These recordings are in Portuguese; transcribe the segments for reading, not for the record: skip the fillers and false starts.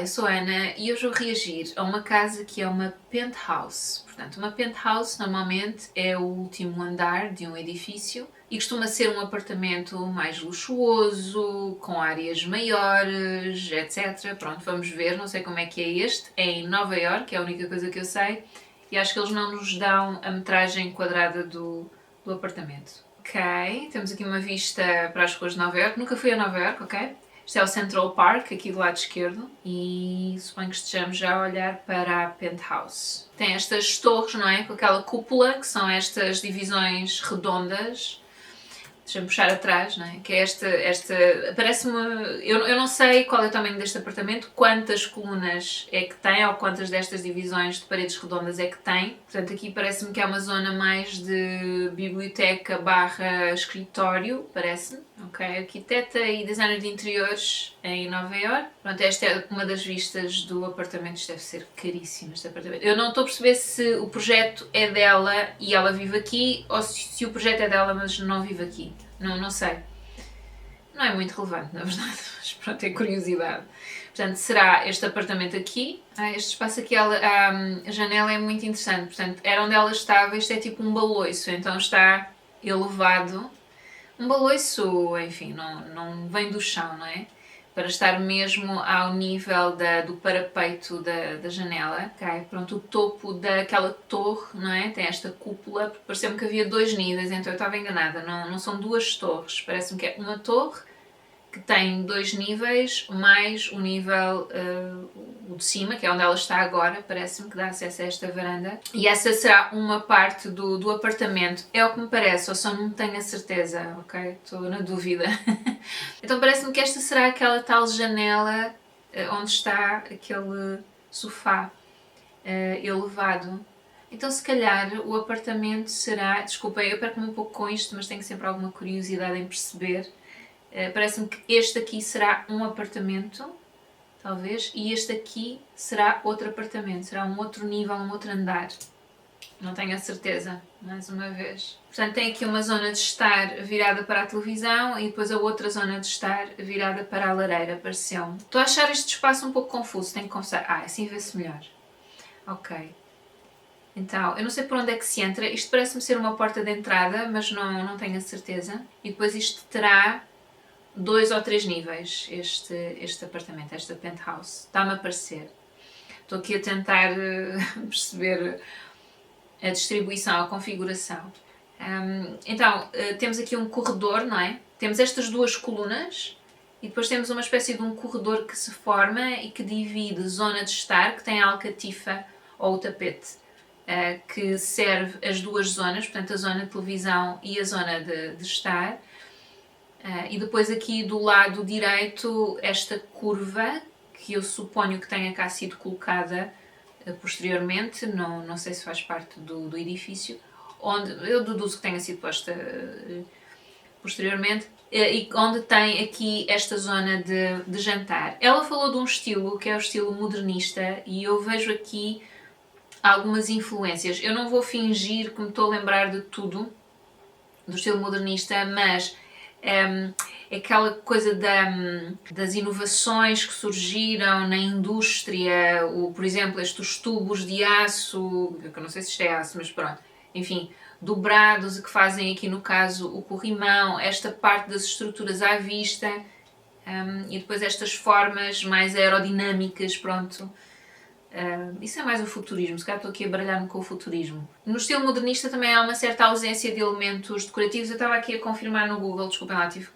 eu sou a Ana e hoje vou reagir a uma casa que é uma penthouse. Portanto, uma penthouse normalmente é o último andar de um edifício e costuma ser um apartamento mais luxuoso, com áreas maiores, etc. Pronto, vamos ver, não sei como é que é este. É em Nova Iorque, é a única coisa que eu sei, e acho que eles não nos dão a metragem quadrada do apartamento. Ok, temos aqui uma vista para as ruas de Nova Iorque. Nunca fui a Nova Iorque, ok? Isto é o Central Park, aqui do lado esquerdo, e suponho que estejamos já a olhar para a penthouse. Tem estas torres, não é? Com aquela cúpula, que são estas divisões redondas. Deixa-me puxar atrás, não é? Que é esta parece-me... Eu não sei qual é o tamanho deste apartamento, quantas colunas é que tem, ou quantas destas divisões de paredes redondas é que tem. Portanto, aqui parece-me que é uma zona mais de biblioteca barra escritório, parece-me. Ok, arquiteta e designer de interiores em Nova Iorque. Pronto, esta é uma das vistas do apartamento. Isto deve ser caríssimo, este apartamento. Eu não estou a perceber se o projeto é dela e ela vive aqui, ou se o projeto é dela mas não vive aqui. Não sei. Não é muito relevante, na verdade, mas pronto, é curiosidade. Portanto, será este apartamento aqui. Este espaço aqui, a janela é muito interessante. Portanto, era onde ela estava, isto é tipo um baloiço, então está elevado. Um baloiço, enfim, não vem do chão, não é? Para estar mesmo ao nível do parapeito da janela, ok? Pronto, o topo daquela torre, não é? Tem esta cúpula, porque pareceu-me que havia 2 níveis, então eu estava enganada, não são 2 torres, parece-me que é uma torre que tem 2 níveis, mais o nível o de cima, que é onde ela está agora, parece-me que dá acesso a esta varanda. E essa será uma parte do apartamento, é o que me parece, ou só não tenho a certeza, ok? Estou na dúvida. Então parece-me que esta será aquela tal janela onde está aquele sofá elevado. Então se calhar o apartamento será... Desculpem, eu perco-me um pouco com isto, mas tenho sempre alguma curiosidade em perceber. Parece-me que este aqui será um apartamento, talvez, e este aqui será outro apartamento, será um outro nível, um outro andar. Não tenho a certeza, mais uma vez. Portanto, tem aqui uma zona de estar virada para a televisão e depois a outra zona de estar virada para a lareira, pareceu-me. Estou a achar este espaço um pouco confuso, tenho que confessar. Assim vê-se melhor. Ok. Então, eu não sei por onde é que se entra. Isto parece-me ser uma porta de entrada, mas não tenho a certeza. E depois isto terá 2 ou 3 níveis, este apartamento, esta penthouse. Está-me a parecer. Estou aqui a tentar perceber a distribuição, a configuração. Então, temos aqui um corredor, não é? Temos estas 2 colunas e depois temos uma espécie de um corredor que se forma e que divide zona de estar, que tem a alcatifa ou o tapete, que serve as 2 zonas, portanto a zona de televisão e a zona de estar. E depois aqui do lado direito esta curva, que eu suponho que tenha cá sido colocada posteriormente, não sei se faz parte do edifício, onde eu deduzo que tenha sido posta posteriormente, e onde tem aqui esta zona de jantar. Ela falou de um estilo que é o estilo modernista e eu vejo aqui algumas influências. Eu não vou fingir que me estou a lembrar de tudo do estilo modernista, mas é aquela coisa das inovações que surgiram na indústria, por exemplo, estes tubos de aço, que eu não sei se isto é aço, mas pronto, enfim, dobrados e que fazem aqui no caso o corrimão, esta parte das estruturas à vista, e depois estas formas mais aerodinâmicas, pronto. Isso é mais o futurismo, se calhar estou aqui a baralhar-me com o futurismo. No estilo modernista também há uma certa ausência de elementos decorativos. Eu estava aqui a confirmar no Google, desculpem lá, tive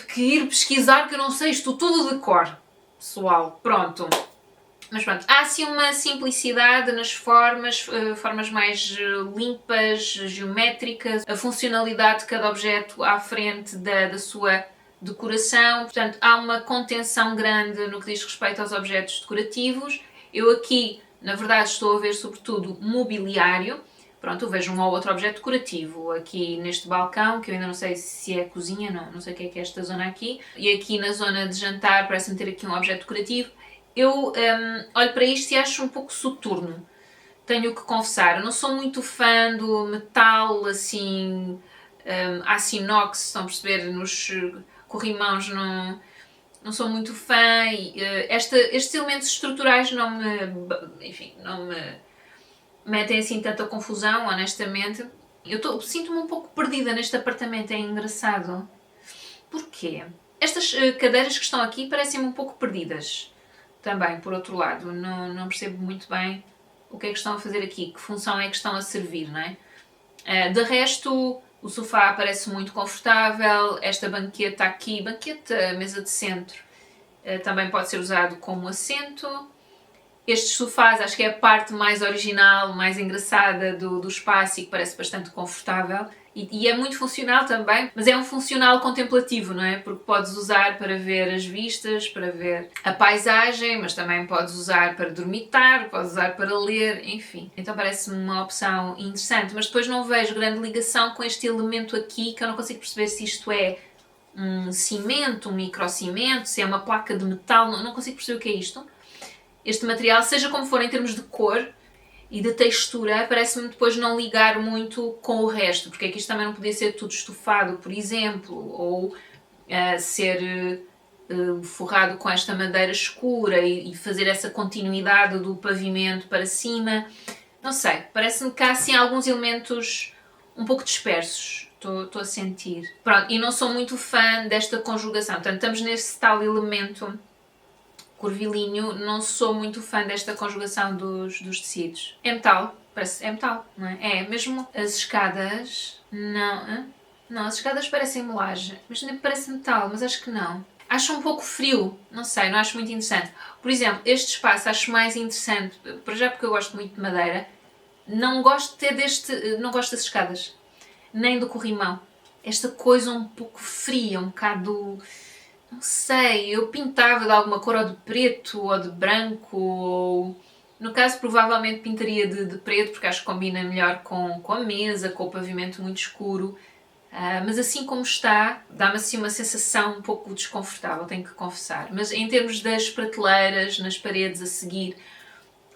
que ir pesquisar, que eu não sei isto tudo de cor, pessoal, pronto. Mas pronto, há assim uma simplicidade nas formas, formas mais limpas, geométricas, a funcionalidade de cada objeto à frente da sua decoração, portanto há uma contenção grande no que diz respeito aos objetos decorativos. Eu aqui, na verdade, estou a ver sobretudo mobiliário. Pronto, eu vejo um ou outro objeto decorativo aqui neste balcão, que eu ainda não sei se é cozinha, não sei o que é esta zona aqui. E aqui na zona de jantar parece-me ter aqui um objeto decorativo. Eu olho para isto e acho um pouco soturno, tenho que confessar. Eu não sou muito fã do metal assim, aço inox, estão a perceber, nos corrimãos não sou muito fã e estes elementos estruturais enfim, não me metem assim tanta confusão, honestamente. Sinto-me um pouco perdida neste apartamento, é engraçado. Porquê? Estas cadeiras que estão aqui parecem-me um pouco perdidas. Também, por outro lado, não percebo muito bem o que é que estão a fazer aqui, que função é que estão a servir, não é? De resto, o sofá parece muito confortável, esta banqueta aqui, mesa de centro, também pode ser usado como assento. Estes sofás acho que é a parte mais original, mais engraçada do espaço e que parece bastante confortável. E é muito funcional também, mas é um funcional contemplativo, não é? Porque podes usar para ver as vistas, para ver a paisagem, mas também podes usar para dormitar, podes usar para ler, enfim. Então parece-me uma opção interessante, mas depois não vejo grande ligação com este elemento aqui, que eu não consigo perceber se isto é um cimento, um microcimento, se é uma placa de metal, não consigo perceber o que é isto. Este material, seja como for em termos de cor e de textura, parece-me depois não ligar muito com o resto, porque aqui isto também não podia ser tudo estofado, por exemplo, ou ser forrado com esta madeira escura e fazer essa continuidade do pavimento para cima. Não sei, parece-me que há assim alguns elementos um pouco dispersos, estou a sentir. Pronto, e não sou muito fã desta conjugação, portanto estamos nesse tal elemento curvilíneo, não sou muito fã desta conjugação dos tecidos. É metal, é metal, não é? É, mesmo as escadas, não, as escadas parecem melagem, mas nem parece metal, mas acho que não. Acho um pouco frio, não sei, não acho muito interessante. Por exemplo, este espaço acho mais interessante, por já porque eu gosto muito de madeira, não gosto de ter não gosto das escadas, nem do corrimão. Esta coisa um pouco fria, um bocado... Não sei, eu pintava de alguma cor, ou de preto, ou de branco, ou... No caso, provavelmente pintaria de preto, porque acho que combina melhor com a mesa, com o pavimento muito escuro. Mas assim como está, dá-me assim uma sensação um pouco desconfortável, tenho que confessar. Mas em termos das prateleiras, nas paredes a seguir,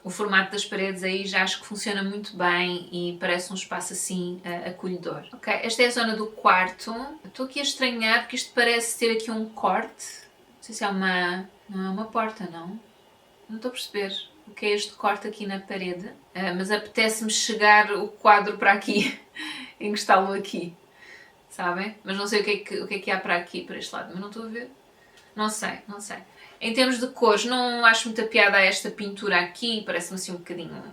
o formato das paredes aí já acho que funciona muito bem e parece um espaço assim acolhedor. Ok, esta é a zona do quarto. Estou aqui a estranhar porque isto parece ter aqui um corte. Não sei se é uma... Não é uma porta, não. Não estou a perceber o que é este corte aqui na parede. Mas apetece-me chegar o quadro para aqui, encostá-lo aqui. Sabem? Mas não sei o que é que há para aqui, para este lado. Mas não estou a ver. Não sei. Em termos de cores, não acho muita piada a esta pintura aqui, parece-me assim um bocadinho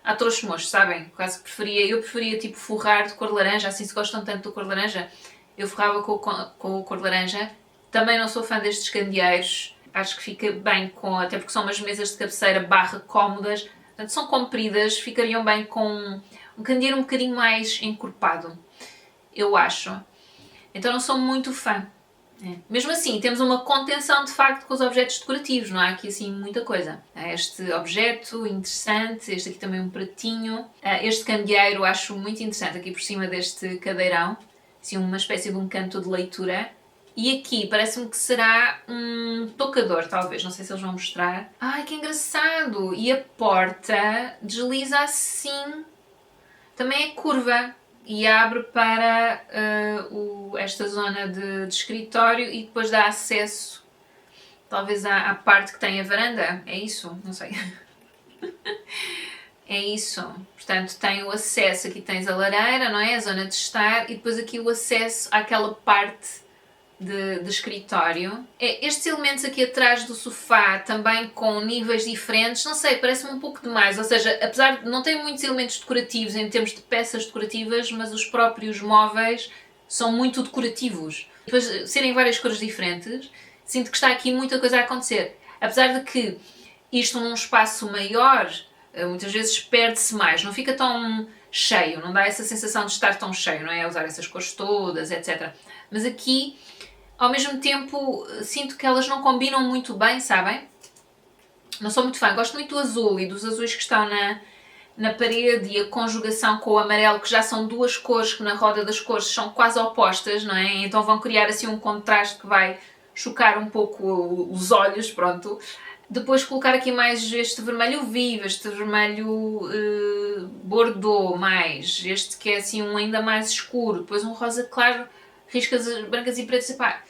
a trouxa-mocho, sabem? Quase que eu preferia tipo forrar de cor laranja, assim se gostam tanto do cor laranja, eu forrava com o cor laranja. Também não sou fã destes candeeiros, acho que fica bem até porque são umas mesas de cabeceira / cómodas, portanto são compridas, ficariam bem com um candeeiro um bocadinho mais encorpado, eu acho. Então não sou muito fã. Mesmo assim, temos uma contenção de facto com os objetos decorativos, não há aqui assim muita coisa. Este objeto interessante, este aqui também um pratinho. Este candeeiro acho muito interessante aqui por cima deste cadeirão, assim uma espécie de um canto de leitura. E aqui parece-me que será um tocador, talvez, não sei se eles vão mostrar. Ai, que engraçado! E a porta desliza assim, também é curva. E abre para esta zona de escritório e depois dá acesso talvez à parte que tem a varanda, é isso? Não sei. É isso. Portanto, tem o acesso, aqui tens a lareira, não é? A zona de estar e depois aqui o acesso àquela parte de escritório. Estes elementos aqui atrás do sofá, também com níveis diferentes, não sei, parece-me um pouco demais, ou seja, apesar de não ter muitos elementos decorativos em termos de peças decorativas, mas os próprios móveis são muito decorativos. Depois, serem várias cores diferentes, sinto que está aqui muita coisa a acontecer. Apesar de que isto num espaço maior, muitas vezes perde-se mais, não fica tão cheio, não dá essa sensação de estar tão cheio, não é? Usar essas cores todas, etc. Mas aqui, ao mesmo tempo, sinto que elas não combinam muito bem, sabem? Não sou muito fã, gosto muito do azul e dos azuis que estão na parede e a conjugação com o amarelo, que já são duas cores que na roda das cores são quase opostas, não é? Então vão criar assim um contraste que vai chocar um pouco os olhos, pronto. Depois colocar aqui mais este vermelho vivo, este vermelho bordeaux, mais este que é assim um ainda mais escuro, depois um rosa claro, riscas brancas e pretas, e pá,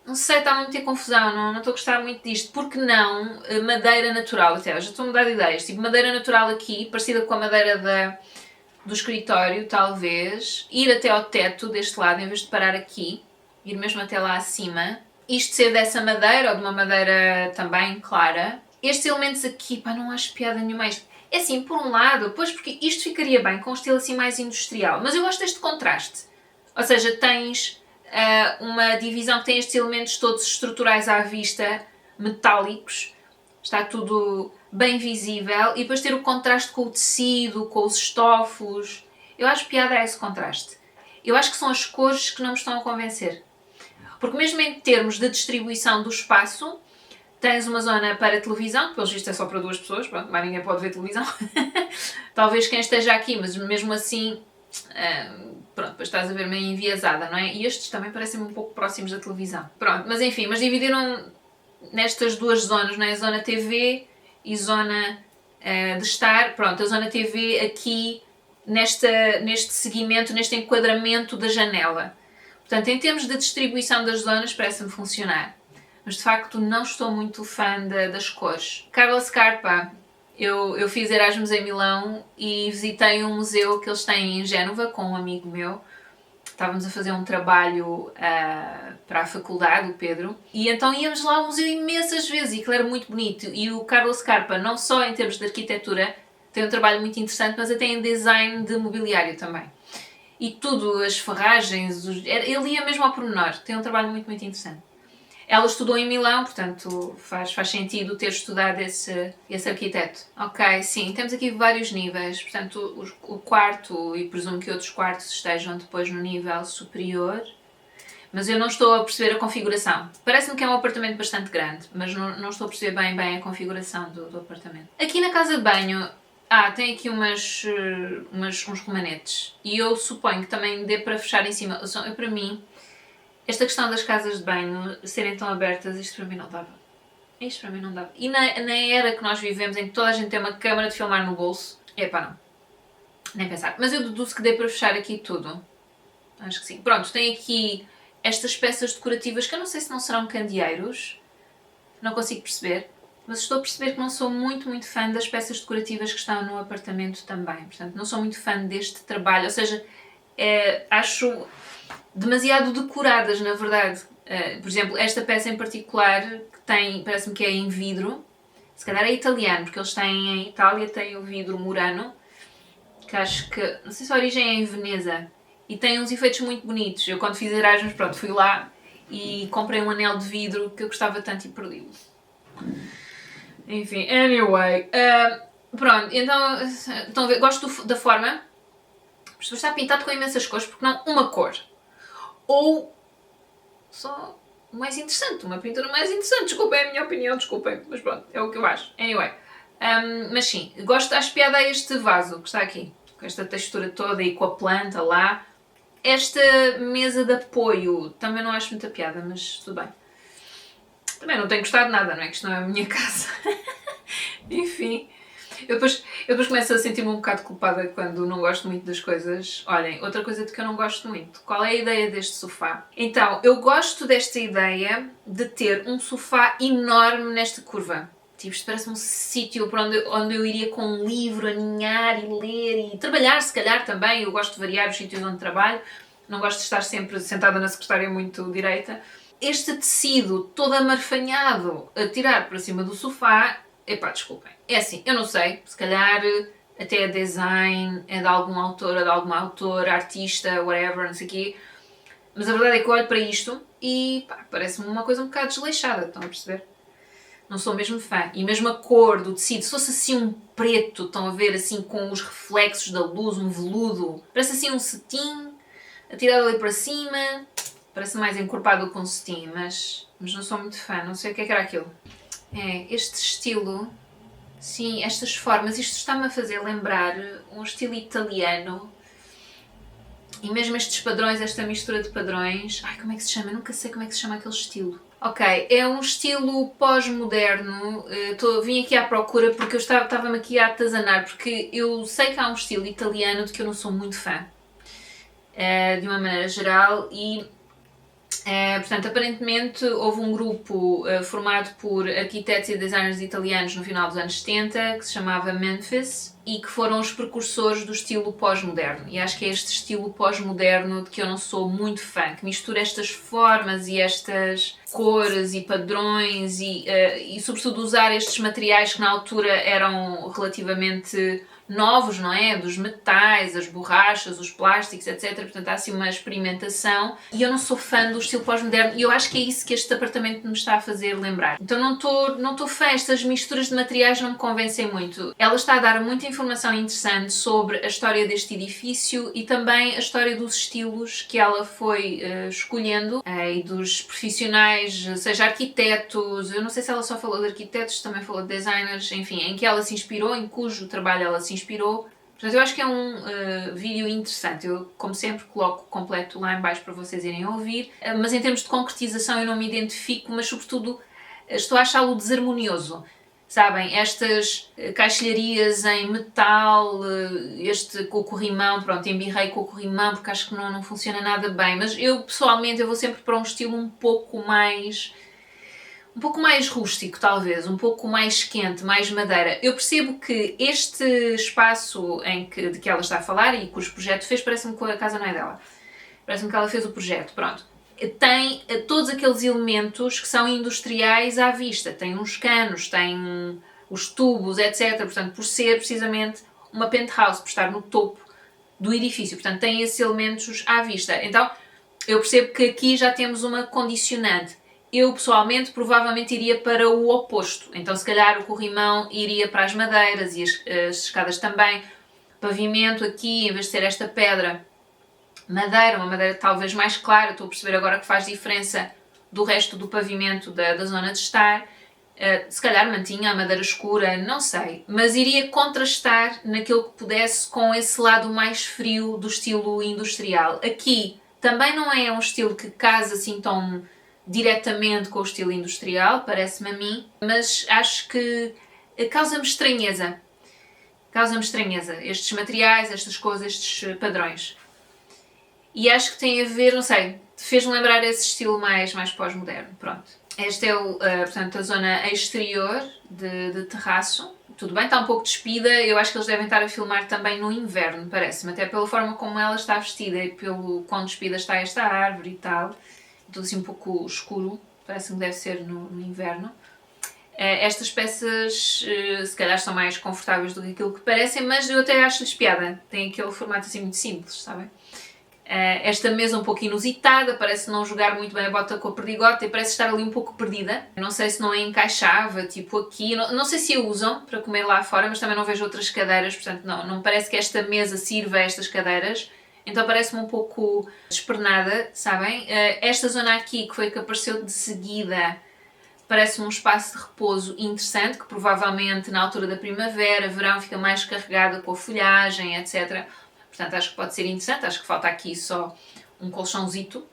Não sei, está-me a meter confusão, não estou a gostar muito disto. Porque não madeira natural? Até já estou a mudar de ideias. Tipo, madeira natural aqui, parecida com a madeira do escritório, talvez. Ir até ao teto deste lado, em vez de parar aqui. Ir mesmo até lá acima. Isto ser dessa madeira, ou de uma madeira também clara. Estes elementos aqui, pá, não acho piada nenhuma. É assim, por um lado, pois porque isto ficaria bem com um estilo assim mais industrial. Mas eu gosto deste contraste. Ou seja, tens uma divisão que tem estes elementos todos estruturais à vista, metálicos, está tudo bem visível, e depois ter o contraste com o tecido, com os estofos. Eu acho piada a esse contraste. Eu acho que são as cores que não me estão a convencer. Porque mesmo em termos de distribuição do espaço, tens uma zona para televisão, que pelo visto é só para 2 pessoas, pronto, mais ninguém pode ver televisão. Talvez quem esteja aqui, mas mesmo assim, pronto, depois estás a ver meio enviesada, não é? E estes também parecem um pouco próximos da televisão. Pronto, mas enfim, mas dividiram nestas 2 zonas, não é? Zona TV e zona de estar. Pronto, a zona TV aqui neste seguimento, neste enquadramento da janela. Portanto, em termos de distribuição das zonas, parece-me funcionar. Mas de facto não estou muito fã das cores. Carla Scarpa, eu fiz Erasmus em Milão e visitei um museu que eles têm em Génova com um amigo meu. Estávamos a fazer um trabalho para a faculdade, o Pedro, e então íamos lá ao museu imensas vezes e aquilo era muito bonito. E o Carlos Scarpa, não só em termos de arquitetura, tem um trabalho muito interessante, mas até em design de mobiliário também. E tudo, as ferragens, ele ia mesmo ao pormenor, tem um trabalho muito, muito interessante. Ela estudou em Milão, portanto faz sentido ter estudado esse arquiteto. Ok, sim, temos aqui vários níveis, portanto o quarto, e presumo que outros quartos estejam depois no nível superior, mas eu não estou a perceber a configuração. Parece-me que é um apartamento bastante grande, mas não estou a perceber bem a configuração do apartamento. Aqui na casa de banho, tem aqui uns romanetes, e eu suponho que também dê para fechar em cima. Para mim, esta questão das casas de banho serem tão abertas, isto para mim não dava. Isto para mim não dava. E na era que nós vivemos, em que toda a gente tem uma câmara de filmar no bolso, não. Nem pensar. Mas eu deduzo que dê para fechar aqui tudo. Acho que sim. Pronto, tem aqui estas peças decorativas que eu não sei se não serão candeeiros. Não consigo perceber. Mas estou a perceber que não sou muito, muito fã das peças decorativas que estão no apartamento também. Portanto, não sou muito fã deste trabalho. Ou seja, acho demasiado decoradas, na verdade. Por exemplo, esta peça em particular, que tem, parece-me que é em vidro, se calhar é italiano, porque eles têm em Itália, têm o vidro Murano, que acho que, não sei se a origem é em Veneza, e tem uns efeitos muito bonitos. Eu quando fiz Erasmus, pronto, fui lá e comprei um anel de vidro que eu gostava tanto e perdi-o. Enfim, anyway, pronto, então, estão a ver, gosto da forma, mas está pintado com imensas cores, porque não uma cor. Ou só mais interessante, uma pintura mais interessante. Desculpem a minha opinião, desculpem, mas pronto, é o que eu acho. Anyway, mas sim, acho piada a este vaso que está aqui, com esta textura toda e com a planta lá. Esta mesa de apoio também não acho muita piada, mas tudo bem. Também não tenho gostado de nada, não é? Que isto não é a minha casa. Enfim. Eu depois começo a sentir-me um bocado culpada quando não gosto muito das coisas. Olhem, outra coisa de que eu não gosto muito. Qual é a ideia deste sofá? Então, eu gosto desta ideia de ter um sofá enorme nesta curva. Tipo, isto parece um sítio para onde eu iria com um livro, aninhar e ler e trabalhar, se calhar também. Eu gosto de variar os sítios onde trabalho. Não gosto de estar sempre sentada na secretária muito direita. Este tecido todo amarfanhado a tirar para cima do sofá, desculpem. É assim, eu não sei, se calhar até é design, é de algum autor ou de alguma autora, artista, whatever, não sei o quê. Mas a verdade é que eu olho para isto e parece-me uma coisa um bocado desleixada, estão a perceber? Não sou mesmo fã. E mesmo a cor do tecido, se fosse assim um preto, estão a ver, assim com os reflexos da luz, um veludo, parece assim um cetim, atirado ali para cima, parece mais encorpado com um cetim, mas não sou muito fã, não sei o que era aquilo. Este estilo, sim, estas formas, isto está-me a fazer lembrar um estilo italiano. E mesmo estes padrões, esta mistura de padrões... como é que se chama? Eu nunca sei como é que se chama aquele estilo. Ok, é um estilo pós-moderno. Vim aqui à procura porque eu estava-me aqui a atazanar, porque eu sei que há um estilo italiano de que eu não sou muito fã. De uma maneira geral, e Portanto, aparentemente houve um grupo formado por arquitetos e designers italianos no final dos anos 70 que se chamava Memphis e que foram os precursores do estilo pós-moderno. E acho que é este estilo pós-moderno de que eu não sou muito fã, que mistura estas formas e estas cores e padrões e sobretudo usar estes materiais que na altura eram relativamente novos, não é? Dos metais, as borrachas, os plásticos, etc. Portanto, há assim uma experimentação e eu não sou fã do estilo pós-moderno e eu acho que é isso que este apartamento me está a fazer lembrar. Então não estou fã, estas misturas de materiais não me convencem muito. Ela está a dar muita informação interessante sobre a história deste edifício e também a história dos estilos que ela foi escolhendo e dos profissionais, seja arquitetos, eu não sei se ela só falou de arquitetos, também falou de designers, enfim, em que ela se inspirou, em cujo trabalho ela se inspirou. Portanto, eu acho que é um vídeo interessante. Eu, como sempre, coloco completo lá em baixo para vocês irem ouvir. Mas em termos de concretização eu não me identifico, mas sobretudo estou a achá-lo desarmonioso. Sabem, estas caixilharias em metal, este com o corrimão, pronto, embirrei com o corrimão porque acho que não funciona nada bem. Mas eu, pessoalmente, eu vou sempre para um estilo um pouco mais rústico, talvez, um pouco mais quente, mais madeira. Eu percebo que este espaço de que ela está a falar e cujo projeto fez, parece-me que a casa não é dela. Parece-me que ela fez o projeto, pronto. Tem todos aqueles elementos que são industriais à vista. Tem uns canos, tem os tubos, etc. Portanto, por ser precisamente uma penthouse, por estar no topo do edifício. Portanto, tem esses elementos à vista. Então, eu percebo que aqui já temos uma condicionante. Eu, pessoalmente, provavelmente iria para o oposto. Então, se calhar, o corrimão iria para as madeiras e as escadas também. Pavimento aqui, em vez de ser esta pedra, madeira, uma madeira talvez mais clara. Estou a perceber agora que faz diferença do resto do pavimento da zona de estar. Se calhar mantinha a madeira escura, não sei. Mas iria contrastar naquilo que pudesse com esse lado mais frio do estilo industrial. Aqui também não é um estilo que casa assim tão diretamente com o estilo industrial, parece-me a mim, mas acho que causa-me estranheza. Causa-me estranheza. Estes materiais, estas coisas, estes padrões. E acho que tem a ver, não sei, fez-me lembrar esse estilo mais pós-moderno. Pronto. Esta é, portanto, a zona exterior de terraço. Tudo bem, está um pouco despida. Eu acho que eles devem estar a filmar também no inverno, parece-me. Até pela forma como ela está vestida e pelo quão despida está esta árvore e tal. Tudo assim um pouco escuro, parece-me que deve ser no inverno. Estas peças se calhar são mais confortáveis do que aquilo que parecem, mas eu até acho-lhes piada. Tem aquele formato assim muito simples, sabem? Esta mesa um pouco inusitada, parece não jogar muito bem a bota com a perdigota e parece estar ali um pouco perdida. Não sei se não a encaixava, tipo aqui. Não sei se a usam para comer lá fora, mas também não vejo outras cadeiras, portanto não parece que esta mesa sirva a estas cadeiras. Então parece-me um pouco despernada, sabem? Esta zona aqui, que foi que apareceu de seguida, parece-me um espaço de repouso interessante, que provavelmente na altura da primavera, verão, fica mais carregada com a folhagem, etc. Portanto, acho que pode ser interessante. Acho que falta aqui só um colchãozito.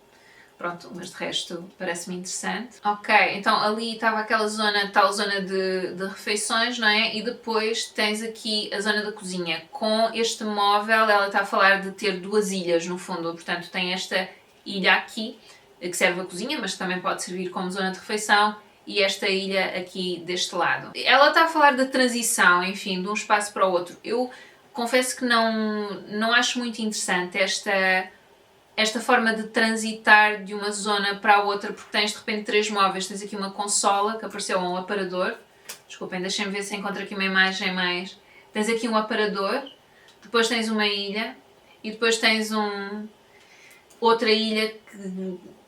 Pronto, mas de resto parece-me interessante. Ok, então ali estava aquela zona, tal zona de refeições, não é? E depois tens aqui a zona da cozinha. Com este móvel, ela está a falar de ter duas ilhas no fundo. Portanto, tem esta ilha aqui, que serve a cozinha, mas também pode servir como zona de refeição. E esta ilha aqui deste lado. Ela está a falar da transição, enfim, de um espaço para o outro. Eu confesso que não acho muito interessante esta forma de transitar de uma zona para a outra, porque tens de repente três móveis. Tens aqui uma consola que apareceu a um aparador. Desculpem, deixem-me ver se encontro aqui uma imagem mais... Tens aqui um aparador, depois tens uma ilha e depois tens outra ilha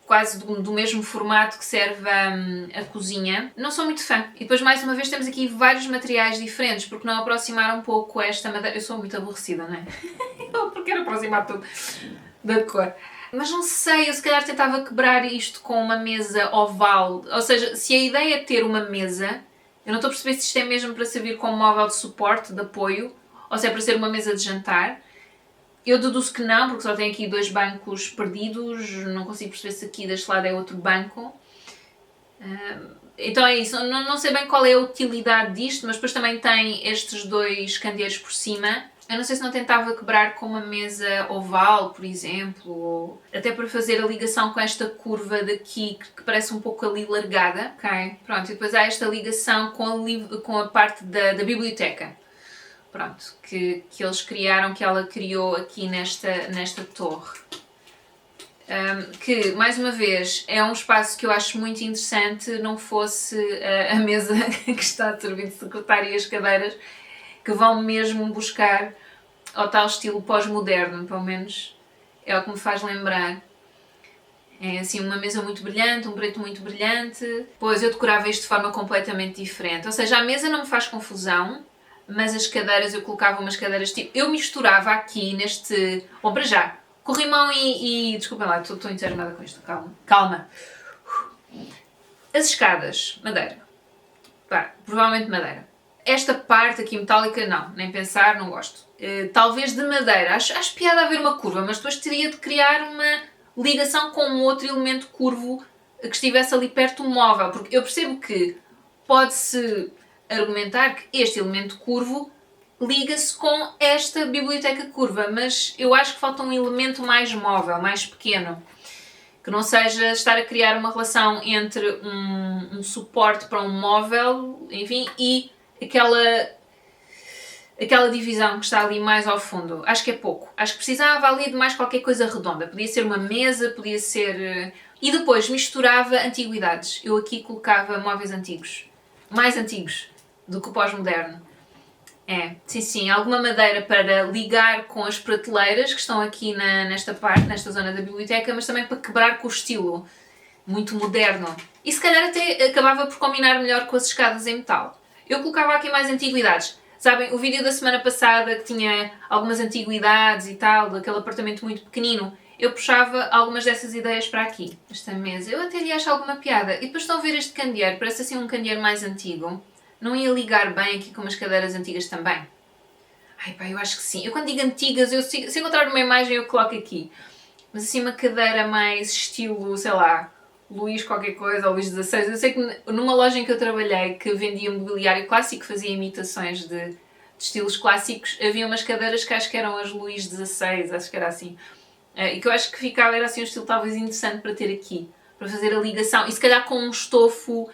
quase do mesmo formato que serve a cozinha. Não sou muito fã. E depois, mais uma vez, temos aqui vários materiais diferentes, porque não aproximar um pouco esta madeira... Eu sou muito aborrecida, não é? Porque quero aproximar tudo da cor. Mas não sei, eu se calhar tentava quebrar isto com uma mesa oval. Ou seja, se a ideia é ter uma mesa, eu não estou a perceber se isto é mesmo para servir como móvel de suporte, de apoio, ou se é para ser uma mesa de jantar. Eu deduzo que não, porque só tem aqui dois bancos perdidos, não consigo perceber se aqui deste lado é outro banco. Então é isso, não sei bem qual é a utilidade disto, mas depois também tem estes dois candeeiros por cima. Eu não sei se não tentava quebrar com uma mesa oval, por exemplo, ou até para fazer a ligação com esta curva daqui, que parece um pouco ali largada, ok? Pronto, e depois há esta ligação com a parte da biblioteca, pronto, que eles criaram, que ela criou aqui nesta torre. Que, mais uma vez, é um espaço que eu acho muito interessante, não fosse a mesa que está a servir de secretária e as cadeiras, que vão mesmo buscar ao tal estilo pós-moderno, pelo menos é o que me faz lembrar. É assim uma mesa muito brilhante, um preto muito brilhante. Pois eu decorava isto de forma completamente diferente. Ou seja, a mesa não me faz confusão, mas as cadeiras, eu colocava umas cadeiras tipo... Eu misturava aqui neste... Bom, para já, corrimão e desculpem lá, estou entusiasmada com isto, calma. As escadas, madeira. Pá, provavelmente madeira. Esta parte aqui metálica, não, nem pensar, não gosto. Talvez de madeira, acho piada haver uma curva, mas depois teria de criar uma ligação com um outro elemento curvo que estivesse ali perto do móvel, porque eu percebo que pode-se argumentar que este elemento curvo liga-se com esta biblioteca curva, mas eu acho que falta um elemento mais móvel, mais pequeno, que não seja estar a criar uma relação entre um suporte para um móvel, enfim, e aquela divisão que está ali mais ao fundo. Acho que é pouco. Acho que precisava ali de mais qualquer coisa redonda. Podia ser uma mesa, podia ser... E depois misturava antiguidades. Eu aqui colocava móveis antigos. Mais antigos do que o pós-moderno. Sim, alguma madeira para ligar com as prateleiras que estão aqui nesta parte, nesta zona da biblioteca, mas também para quebrar com o estilo muito moderno. E se calhar até acabava por combinar melhor com as escadas em metal. Eu colocava aqui mais antiguidades. Sabem, o vídeo da semana passada que tinha algumas antiguidades e tal, daquele apartamento muito pequenino, eu puxava algumas dessas ideias para aqui, esta mesa. Eu até lhe acho alguma piada. E depois estão a ver este candeeiro, parece assim um candeeiro mais antigo. Não ia ligar bem aqui com umas cadeiras antigas também? Ai pá, eu acho que sim. Eu quando digo antigas, se encontrar uma imagem eu coloco aqui. Mas assim uma cadeira mais estilo, sei lá, Luís qualquer coisa, ou Luís XVI. Eu sei que numa loja em que eu trabalhei, que vendia mobiliário clássico, fazia imitações de estilos clássicos, havia umas cadeiras que acho que eram as Luís XVI, acho que era assim. E que eu acho que ficava, era assim um estilo talvez interessante para ter aqui, para fazer a ligação. E se calhar com um estofo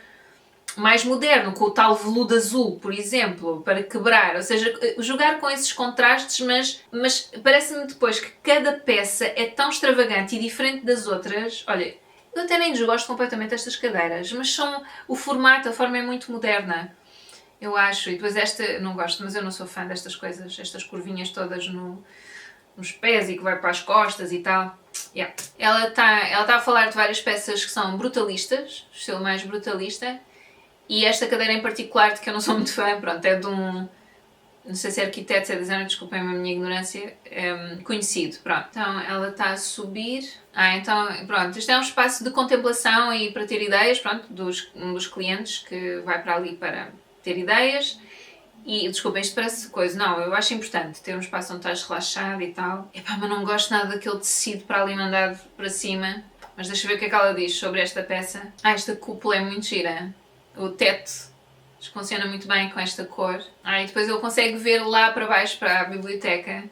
mais moderno, com o tal veludo azul, por exemplo, para quebrar. Ou seja, jogar com esses contrastes, mas parece-me depois que cada peça é tão extravagante e diferente das outras. Olha, eu até nem desgosto completamente destas cadeiras, mas o formato, a forma é muito moderna. Eu acho. E depois esta, não gosto, mas eu não sou fã destas coisas, estas curvinhas todas nos pés e que vai para as costas e tal. Yeah. Ela tá a falar de várias peças que são brutalistas, estilo mais brutalista. E esta cadeira em particular, de que eu não sou muito fã, pronto, é de não sei se é arquiteto, se é designer, desculpem a minha ignorância, conhecido, pronto. Então ela está a subir. Então, pronto, isto é um espaço de contemplação e para ter ideias, pronto, um dos clientes que vai para ali para ter ideias. E, desculpem, isto parece coisa, não, eu acho importante ter um espaço onde estás relaxado e tal. Epá, mas não gosto nada daquele tecido para ali mandado para cima. Mas deixa eu ver o que é que ela diz sobre esta peça. Esta cúpula é muito gira. O teto funciona muito bem com esta cor. E depois ele consegue ver lá para baixo para a biblioteca.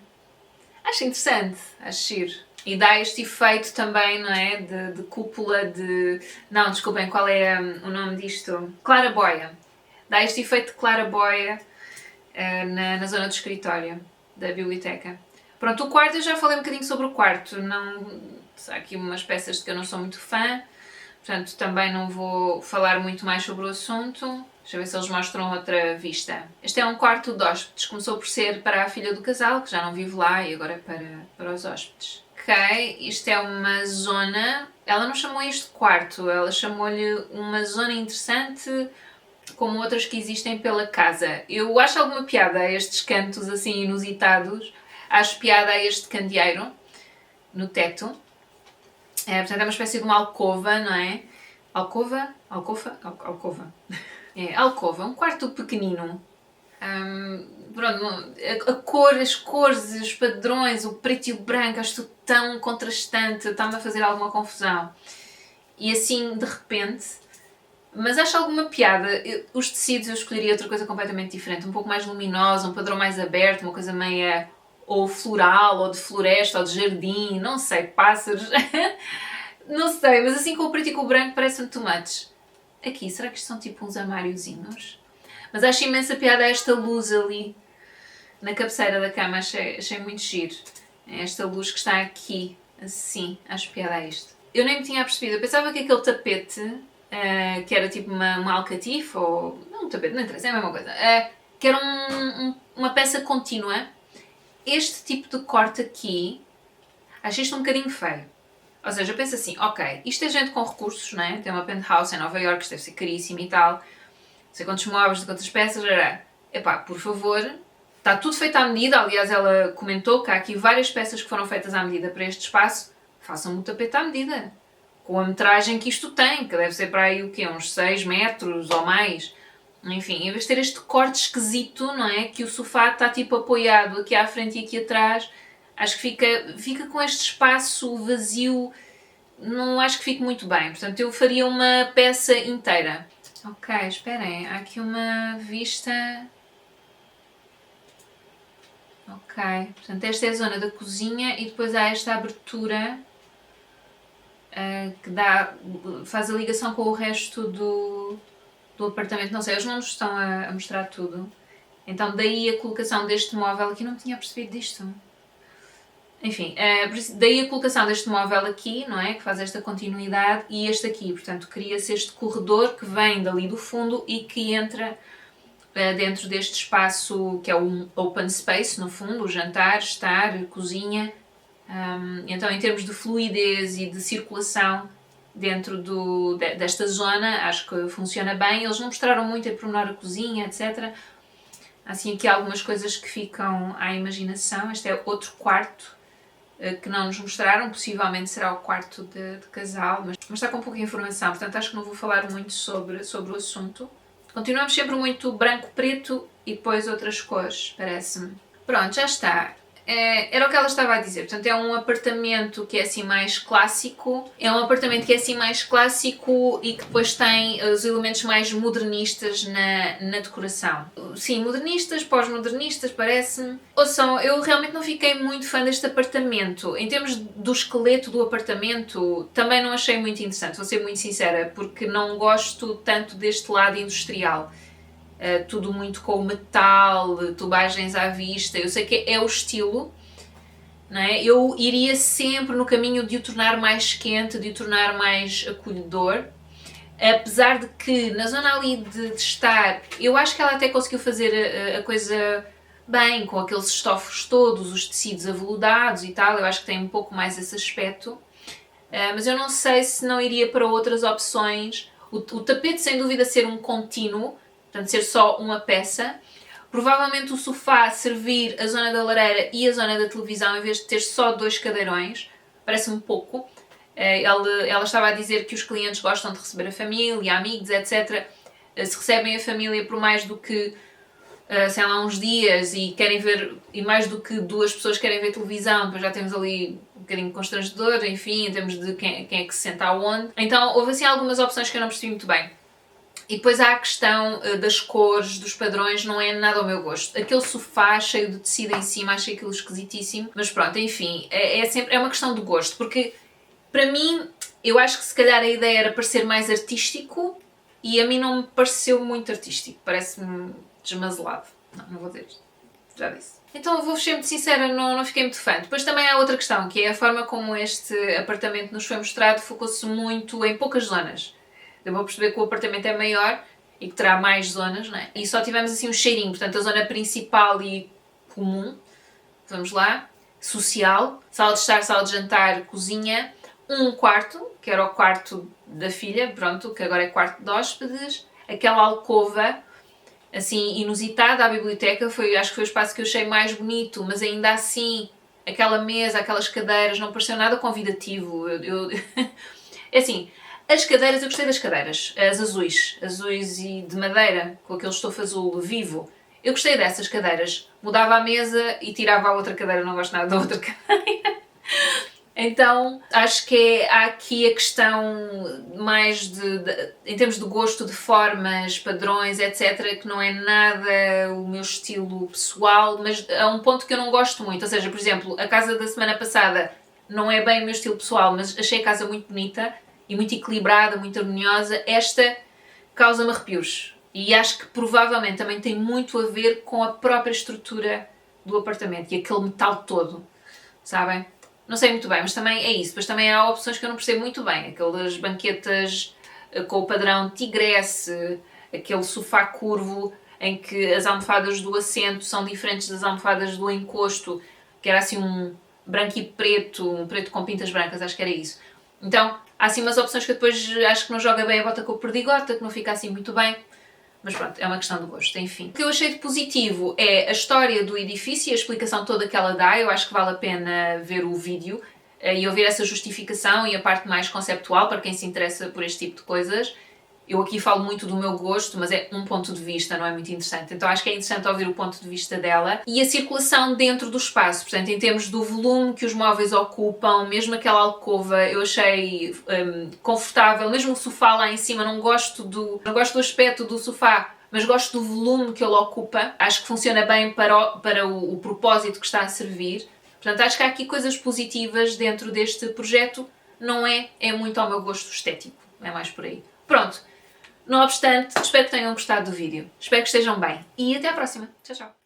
Acho interessante, acho giro. E dá este efeito também, não é? De cúpula de... Não, desculpem, qual é o nome disto? Claraboia. Dá este efeito de claraboia na zona do escritório da biblioteca. Pronto, o quarto, eu já falei um bocadinho sobre o quarto. Não, há aqui umas peças de que eu não sou muito fã. Portanto, também não vou falar muito mais sobre o assunto. Deixa eu ver se eles mostram outra vista. Este é um quarto de hóspedes. Começou por ser para a filha do casal, que já não vive lá, e agora é para os hóspedes. Ok, isto é uma zona... Ela não chamou isto de quarto, ela chamou-lhe uma zona interessante, como outras que existem pela casa. Eu acho alguma piada a estes cantos assim inusitados. Acho piada a este candeeiro no teto. Portanto, é uma espécie de uma alcova, não é? Alcova? Alcova. Alcova, um quarto pequenino. Pronto, a cor, as cores, os padrões, o preto e o branco, acho tudo tão contrastante, está-me a fazer alguma confusão. E assim, de repente, Mas acho alguma piada. Os tecidos eu escolheria outra coisa completamente diferente, um pouco mais luminosa, um padrão mais aberto, uma coisa meia ou floral, ou de floresta, ou de jardim, não sei, pássaros. Não sei, mas assim com o preto e com o branco parece-me too much. Aqui, será que isto são tipo uns armáriozinhos? Mas acho imensa piada esta luz ali na cabeceira da cama, achei muito giro. Esta luz que está aqui, assim, acho piada a isto. Eu nem me tinha percebido, eu pensava que aquele tapete, que era tipo uma alcatifa, ou... não, um tapete, não interessa, é a mesma coisa. Que era uma peça contínua. Este tipo de corte aqui, achei isto um bocadinho feio. Ou seja, eu penso assim, ok, isto é gente com recursos, não é? Tem uma penthouse em Nova Iorque, isto deve ser caríssimo e tal. Não sei quantos móveis, de quantas peças, era. Epá, por favor, está tudo feito à medida. Aliás, ela comentou que há aqui várias peças que foram feitas à medida para este espaço. Façam-me o tapete à medida. Com a metragem que isto tem, que deve ser para aí o quê? Uns 6 metros ou mais. Enfim, em vez de ter este corte esquisito, não é? Que o sofá está tipo apoiado aqui à frente e aqui atrás. Acho que fica com este espaço vazio, não acho que fique muito bem. Portanto, eu faria uma peça inteira. Ok, esperem, há aqui uma vista... Ok, portanto esta é a zona da cozinha e depois há esta abertura que faz a ligação com o resto do apartamento. Não sei, eles não nos estão a mostrar tudo. Então daí a colocação deste móvel aqui, não tinha percebido disto. Enfim, daí a colocação deste móvel aqui, não é? Que faz esta continuidade, e este aqui. Portanto, cria-se este corredor que vem dali do fundo e que entra dentro deste espaço que é um open space, no fundo, o jantar, estar, cozinha. Então, em termos de fluidez e de circulação dentro desta zona, acho que funciona bem. Eles não mostraram muito a pormenor a cozinha, etc. Há assim aqui algumas coisas que ficam à imaginação. Este é outro quarto que não nos mostraram, possivelmente será o quarto de casal, mas está com pouca informação, portanto acho que não vou falar muito sobre o assunto. Continuamos sempre muito branco-preto e depois outras cores, parece-me. Pronto, já está. Era o que ela estava a dizer, portanto é um apartamento que é assim mais clássico, e que depois tem os elementos mais modernistas na decoração. Sim, modernistas, pós-modernistas, parece-me. Ouçam, eu realmente não fiquei muito fã deste apartamento. Em termos do esqueleto do apartamento, também não achei muito interessante, vou ser muito sincera, porque não gosto tanto deste lado industrial. Tudo muito com metal, tubagens à vista. Eu sei que é o estilo, não é? Eu iria sempre no caminho de o tornar mais quente, de o tornar mais acolhedor. Apesar de que na zona ali de estar, eu acho que ela até conseguiu fazer a coisa bem, com aqueles estofos todos, os tecidos aveludados e tal. Eu acho que tem um pouco mais esse aspecto. Mas eu não sei se não iria para outras opções. O tapete, sem dúvida, ser um contínuo, portanto ser só uma peça. Provavelmente o sofá servir a zona da lareira e a zona da televisão, em vez de ter só 2 cadeirões, parece-me pouco. Ela estava a dizer que os clientes gostam de receber a família, amigos, etc. Se recebem a família por mais do que, sei lá, uns dias e querem ver, e mais do que 2 pessoas querem ver televisão, depois já temos ali um bocadinho constrangedor, enfim, em termos de quem é que se senta aonde. Então houve assim algumas opções que eu não percebi muito bem. E depois há a questão das cores, dos padrões, não é nada ao meu gosto. Aquele sofá cheio de tecido em cima, achei aquilo esquisitíssimo. Mas pronto, enfim, é uma questão de gosto, porque para mim, eu acho que se calhar a ideia era parecer mais artístico e a mim não me pareceu muito artístico, parece-me desmazelado. Não vou dizer, já disse. Então vou ser muito sincera, não fiquei muito fã. Depois também há outra questão, que é a forma como este apartamento nos foi mostrado, focou-se muito em poucas zonas. Eu vou perceber que o apartamento é maior e que terá mais zonas, não é? E só tivemos assim um cheirinho, portanto a zona principal e comum, vamos lá, social, sala de estar, sala de jantar, cozinha, um quarto, que era o quarto da filha, pronto, que agora é quarto de hóspedes, aquela alcova, assim, inusitada, a biblioteca, acho que foi o espaço que eu achei mais bonito, mas ainda assim, aquela mesa, aquelas cadeiras, não pareceu nada convidativo. É assim, as cadeiras, eu gostei das cadeiras, as azuis e de madeira, com aquele estofo azul vivo. Eu gostei dessas cadeiras. Mudava a mesa e tirava a outra cadeira, não gosto nada da outra cadeira. Então acho que há aqui a questão mais em termos de gosto de formas, padrões, etc., que não é nada o meu estilo pessoal, mas há um ponto que eu não gosto muito. Ou seja, por exemplo, a casa da semana passada não é bem o meu estilo pessoal, mas achei a casa muito bonita e muito equilibrada, muito harmoniosa. Esta causa-me arrepios. E acho que provavelmente também tem muito a ver com a própria estrutura do apartamento e aquele metal todo, sabem? Não sei muito bem, mas também é isso. Depois também há opções que eu não percebo muito bem. Aquelas banquetas com o padrão tigresse, aquele sofá curvo em que as almofadas do assento são diferentes das almofadas do encosto, que era assim um branco e preto, um preto com pintas brancas, acho que era isso. Então, há assim umas opções que eu depois acho que não joga bem a bota com a perdigota, que não fica assim muito bem. Mas pronto, é uma questão de gosto, enfim. O que eu achei de positivo é a história do edifício e a explicação toda que ela dá. Eu acho que vale a pena ver o vídeo e ouvir essa justificação e a parte mais conceptual para quem se interessa por este tipo de coisas. Eu aqui falo muito do meu gosto, mas é um ponto de vista, não é muito interessante. Então acho que é interessante ouvir o ponto de vista dela. E a circulação dentro do espaço, portanto, em termos do volume que os móveis ocupam, mesmo aquela alcova, eu achei confortável, mesmo o sofá lá em cima, não gosto do aspecto do sofá, mas gosto do volume que ele ocupa. Acho que funciona bem para o propósito que está a servir. Portanto, acho que há aqui coisas positivas dentro deste projeto. Não é muito ao meu gosto estético. É mais por aí. Pronto. Não obstante, espero que tenham gostado do vídeo. Espero que estejam bem. E até à próxima. Tchau, tchau.